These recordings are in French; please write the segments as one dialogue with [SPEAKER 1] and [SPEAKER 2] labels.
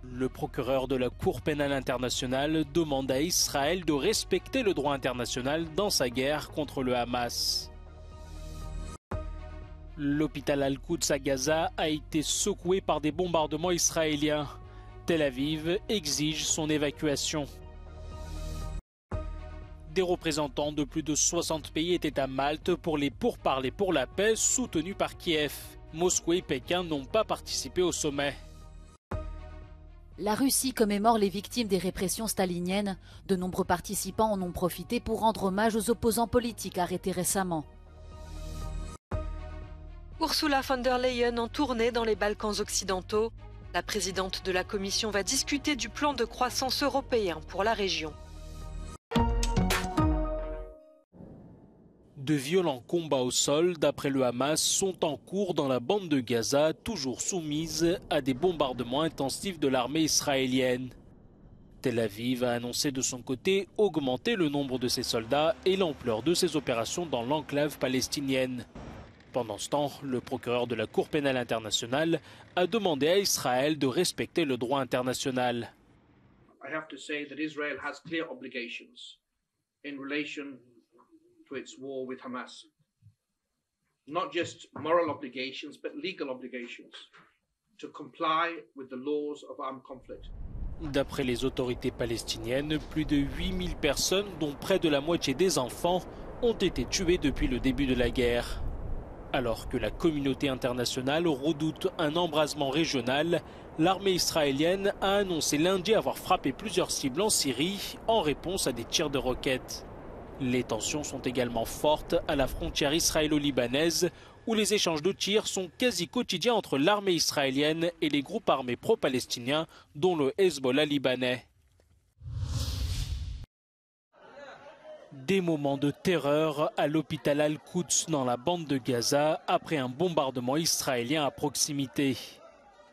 [SPEAKER 1] Le procureur de la Cour pénale internationale demande à Israël de respecter le droit international dans sa guerre contre le Hamas. L'hôpital Al-Quds à Gaza a été secoué par des bombardements israéliens. Tel Aviv exige son évacuation. Des représentants de plus de 60 pays étaient à Malte pour les pourparlers pour la paix soutenus par Kiev. Moscou et Pékin n'ont pas participé au sommet.
[SPEAKER 2] La Russie commémore les victimes des répressions staliniennes. De nombreux participants en ont profité pour rendre hommage aux opposants politiques arrêtés récemment.
[SPEAKER 3] Ursula von der Leyen en tournée dans les Balkans occidentaux. La présidente de la Commission va discuter du plan de croissance européen pour la région.
[SPEAKER 1] De violents combats au sol, d'après le Hamas, sont en cours dans la bande de Gaza, toujours soumise à des bombardements intensifs de l'armée israélienne. Tel Aviv a annoncé de son côté augmenter le nombre de ses soldats et l'ampleur de ses opérations dans l'enclave palestinienne. Pendant ce temps, le procureur de la Cour pénale internationale a demandé à Israël de respecter le droit international.
[SPEAKER 4] I have to say that Israel has clear obligations in relation to its war with Hamas. Not just moral obligations, but legal obligations to comply with the laws of armed conflict.
[SPEAKER 1] D'après les autorités palestiniennes, plus de 8000 personnes, dont près de la moitié des enfants, ont été tuées depuis le début de la guerre. Alors que la communauté internationale redoute un embrasement régional, l'armée israélienne a annoncé lundi avoir frappé plusieurs cibles en Syrie en réponse à des tirs de roquettes. Les tensions sont également fortes à la frontière israélo-libanaise où les échanges de tirs sont quasi quotidiens entre l'armée israélienne et les groupes armés pro-palestiniens dont le Hezbollah libanais. Des moments de terreur à l'hôpital Al-Quds dans la bande de Gaza après un bombardement israélien à proximité.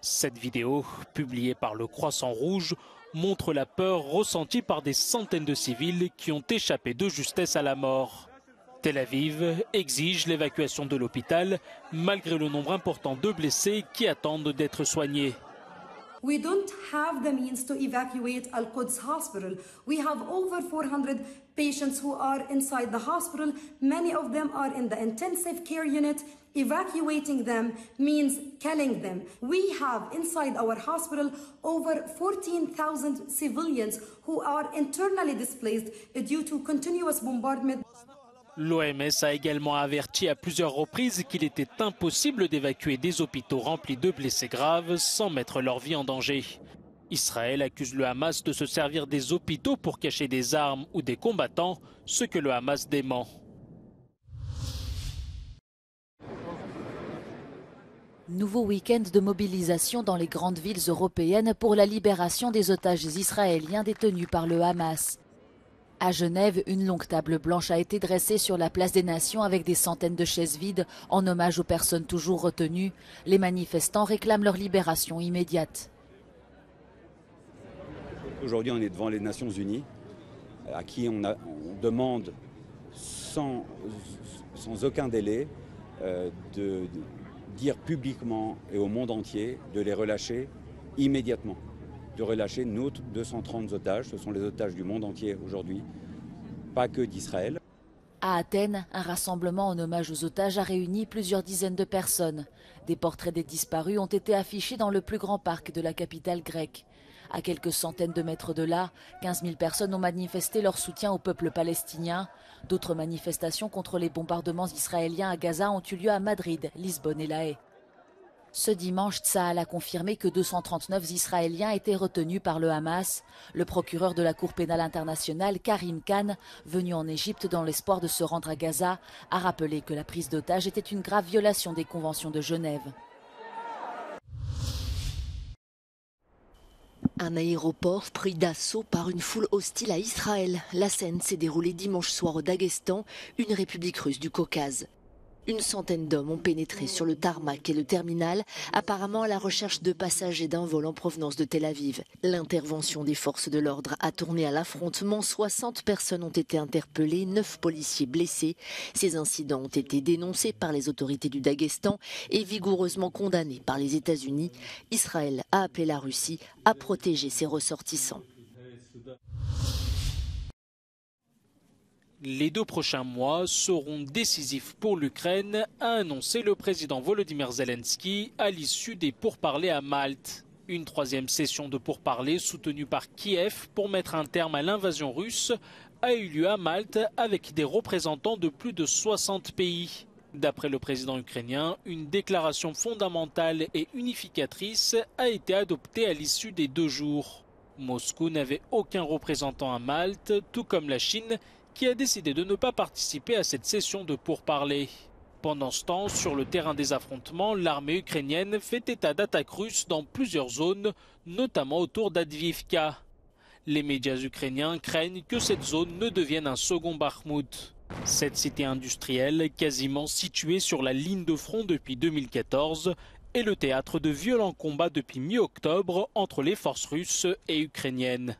[SPEAKER 1] Cette vidéo, publiée par le Croissant Rouge, montre la peur ressentie par des centaines de civils qui ont échappé de justesse à la mort. Tel Aviv exige l'évacuation de l'hôpital malgré le nombre important de blessés qui attendent d'être soignés.
[SPEAKER 5] We don't have the means to evacuate Al-Quds Hospital. We have over 400 patients who are inside the hospital. Many of them are in the intensive care unit. Evacuating them means killing them. We have inside our hospital over 14,000 civilians who are internally displaced due to continuous bombardment.
[SPEAKER 1] L'OMS a également averti à plusieurs reprises qu'il était impossible d'évacuer des hôpitaux remplis de blessés graves sans mettre leur vie en danger. Israël accuse le Hamas de se servir des hôpitaux pour cacher des armes ou des combattants, ce que le Hamas dément.
[SPEAKER 2] Nouveau week-end de mobilisation dans les grandes villes européennes pour la libération des otages israéliens détenus par le Hamas. À Genève, une longue table blanche a été dressée sur la place des Nations avec des centaines de chaises vides en hommage aux personnes toujours retenues. Les manifestants réclament leur libération immédiate.
[SPEAKER 6] Aujourd'hui, on est devant les Nations Unies, à qui on demande sans aucun délai de dire publiquement et au monde entier de les relâcher immédiatement. De relâcher nos 230 otages, ce sont les otages du monde entier aujourd'hui, pas que d'Israël.
[SPEAKER 2] À Athènes, un rassemblement en hommage aux otages a réuni plusieurs dizaines de personnes. Des portraits des disparus ont été affichés dans le plus grand parc de la capitale grecque. À quelques centaines de mètres de là, 15 000 personnes ont manifesté leur soutien au peuple palestinien. D'autres manifestations contre les bombardements israéliens à Gaza ont eu lieu à Madrid, Lisbonne et La Haye. Ce dimanche, Tsahal a confirmé que 239 Israéliens étaient retenus par le Hamas. Le procureur de la Cour pénale internationale, Karim Khan, venu en Égypte dans l'espoir de se rendre à Gaza, a rappelé que la prise d'otages était une grave violation des conventions de Genève.
[SPEAKER 7] Un aéroport pris d'assaut par une foule hostile à Israël. La scène s'est déroulée dimanche soir au Daghestan, une république russe du Caucase. Une centaine d'hommes ont pénétré sur le tarmac et le terminal, apparemment à la recherche de passagers d'un vol en provenance de Tel Aviv. L'intervention des forces de l'ordre a tourné à l'affrontement. 60 personnes ont été interpellées, 9 policiers blessés. Ces incidents ont été dénoncés par les autorités du Daghestan et vigoureusement condamnés par les États-Unis. Israël a appelé la Russie à protéger ses ressortissants.
[SPEAKER 1] Les 2 prochains mois seront décisifs pour l'Ukraine, a annoncé le président Volodymyr Zelensky à l'issue des pourparlers à Malte. Une 3e session de pourparlers soutenue par Kiev pour mettre un terme à l'invasion russe a eu lieu à Malte avec des représentants de plus de 60 pays. D'après le président ukrainien, une déclaration fondamentale et unificatrice a été adoptée à l'issue des 2 jours. Moscou n'avait aucun représentant à Malte, tout comme la Chine, qui a décidé de ne pas participer à cette session de pourparlers. Pendant ce temps, sur le terrain des affrontements, l'armée ukrainienne fait état d'attaques russes dans plusieurs zones, notamment autour d'Advivka. Les médias ukrainiens craignent que cette zone ne devienne un second Bakhmout. Cette cité industrielle, quasiment située sur la ligne de front depuis 2014, est le théâtre de violents combats depuis mi-octobre entre les forces russes et ukrainiennes.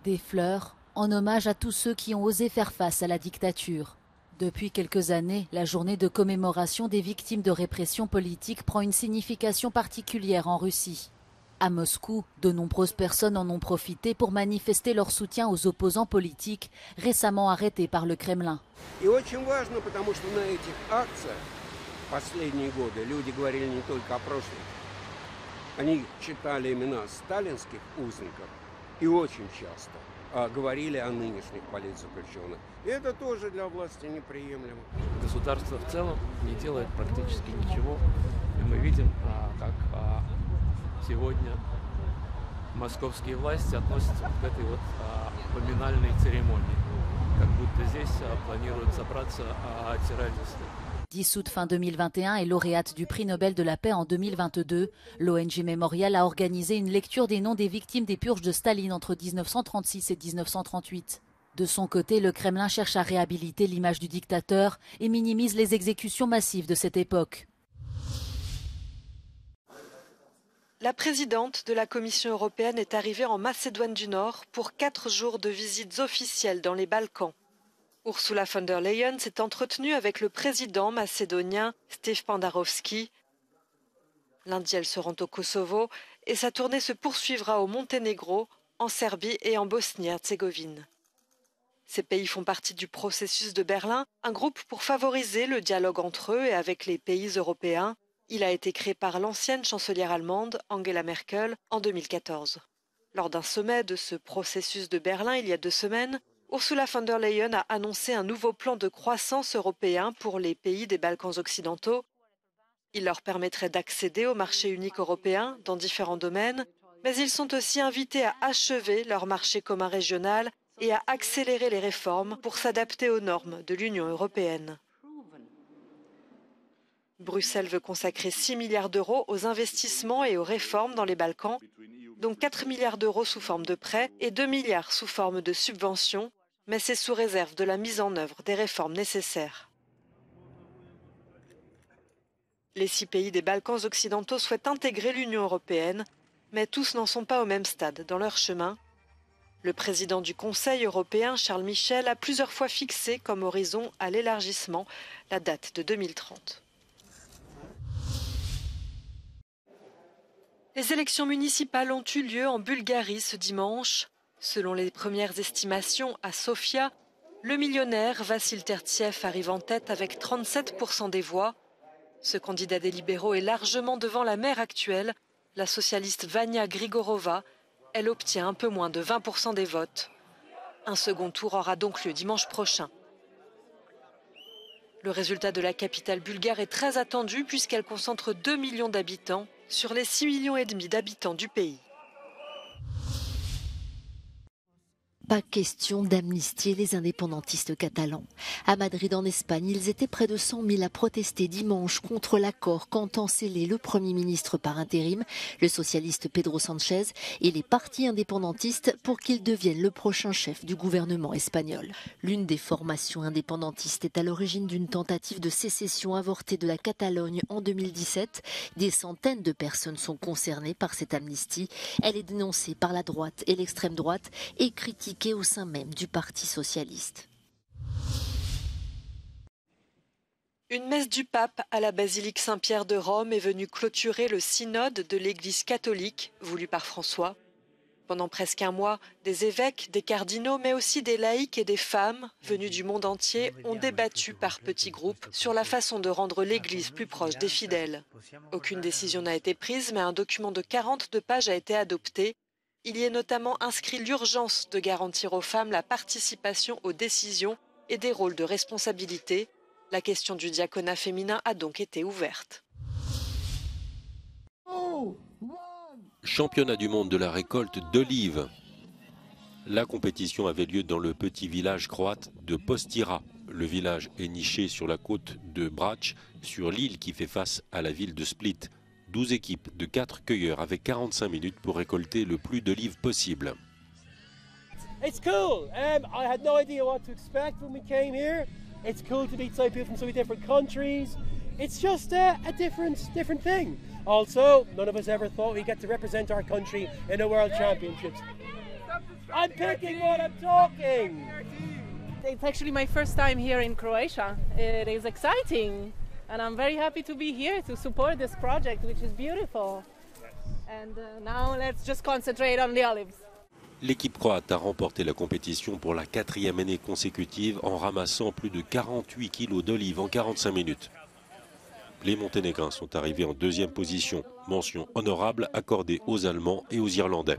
[SPEAKER 2] Des fleurs en hommage à tous ceux qui ont osé faire face à la dictature. Depuis quelques années, la journée de commémoration des victimes de répression politique prend une signification particulière en Russie. À Moscou, de nombreuses personnes en ont profité pour manifester leur soutien aux opposants politiques récemment arrêtés par le Kremlin.
[SPEAKER 8] И очень часто говорили о нынешних политзаключенных. И это тоже для власти неприемлемо.
[SPEAKER 9] Государство в целом не делает практически ничего. И мы видим, как сегодня московские власти относятся к этой вот поминальной церемонии. Как будто здесь планируют собраться террористы.
[SPEAKER 2] Dissoute fin 2021 et lauréate du prix Nobel de la paix en 2022, l'ONG Memorial a organisé une lecture des noms des victimes des purges de Staline entre 1936 et 1938. De son côté, le Kremlin cherche à réhabiliter l'image du dictateur et minimise les exécutions massives de cette époque.
[SPEAKER 3] La présidente de la Commission européenne est arrivée en Macédoine du Nord pour 4 jours de visites officielles dans les Balkans. Ursula von der Leyen s'est entretenue avec le président macédonien Steve Pandarovski. Lundi, elle se rend au Kosovo et sa tournée se poursuivra au Monténégro, en Serbie et en Bosnie-Herzégovine. Ces pays font partie du processus de Berlin, un groupe pour favoriser le dialogue entre eux et avec les pays européens. Il a été créé par l'ancienne chancelière allemande Angela Merkel en 2014. Lors d'un sommet de ce processus de Berlin il y a 2 semaines, Ursula von der Leyen a annoncé un nouveau plan de croissance européen pour les pays des Balkans occidentaux. Il leur permettrait d'accéder au marché unique européen dans différents domaines, mais ils sont aussi invités à achever leur marché commun régional et à accélérer les réformes pour s'adapter aux normes de l'Union européenne. Bruxelles veut consacrer 6 milliards d'euros aux investissements et aux réformes dans les Balkans, dont 4 milliards d'euros sous forme de prêts et 2 milliards sous forme de subventions, mais c'est sous réserve de la mise en œuvre des réformes nécessaires. Les 6 pays des Balkans occidentaux souhaitent intégrer l'Union européenne, mais tous n'en sont pas au même stade dans leur chemin. Le président du Conseil européen, Charles Michel, a plusieurs fois fixé comme horizon à l'élargissement la date de 2030. Les élections municipales ont eu lieu en Bulgarie ce dimanche. Selon les premières estimations à Sofia, le millionnaire Vassil Tertsev arrive en tête avec 37% des voix. Ce candidat des libéraux est largement devant la maire actuelle, la socialiste Vania Grigorova. Elle obtient un peu moins de 20% des votes. Un second tour aura donc lieu dimanche prochain. Le résultat de la capitale bulgare est très attendu puisqu'elle concentre 2 millions d'habitants sur les 6,5 millions d'habitants du pays.
[SPEAKER 7] Pas question d'amnistier les indépendantistes catalans. À Madrid, en Espagne, ils étaient près de 100 000 à protester dimanche contre l'accord qu'entend sceller le Premier ministre par intérim, le socialiste Pedro Sánchez, et les partis indépendantistes pour qu'il devienne le prochain chef du gouvernement espagnol. L'une des formations indépendantistes est à l'origine d'une tentative de sécession avortée de la Catalogne en 2017. Des centaines de personnes sont concernées par cette amnistie. Elle est dénoncée par la droite et l'extrême droite et critiquée au sein même du Parti socialiste.
[SPEAKER 3] Une messe du pape à la basilique Saint-Pierre de Rome est venue clôturer le synode de l'Église catholique voulu par François. Pendant presque un mois, des évêques, des cardinaux, mais aussi des laïcs et des femmes venus du monde entier ont débattu par petits groupes sur la façon de rendre l'Église plus proche des fidèles. Aucune décision n'a été prise, mais un document de 42 pages a été adopté. Il y est notamment inscrit l'urgence de garantir aux femmes la participation aux décisions et des rôles de responsabilité. La question du diaconat féminin a donc été ouverte.
[SPEAKER 10] Championnat du monde de la récolte d'olives. La compétition avait lieu dans le petit village croate de Postira. Le village est niché sur la côte de Brač, sur l'île qui fait face à la ville de Split. 12 équipes de 4 cueilleurs avec 45 minutes pour récolter le plus d'olives possible.
[SPEAKER 11] It's cool. I had no idea what to expect when we came here. It's cool to meet some people from so many different countries. It's just a different thing. Also, none of us ever thought we'd get to represent our country in the World Championships. I'm picking what I'm talking.
[SPEAKER 12] It's actually my first time here in Croatia. It is exciting. And I'm very happy to be here to support this project, which is beautiful. And now let's just concentrate on the olives.
[SPEAKER 10] L'équipe croate a remporté la compétition pour la 4e année consécutive en ramassant plus de 48 kilos d'olives en 45 minutes. Les Monténégrins sont arrivés en 2e position. Mention honorable accordée aux Allemands et aux Irlandais.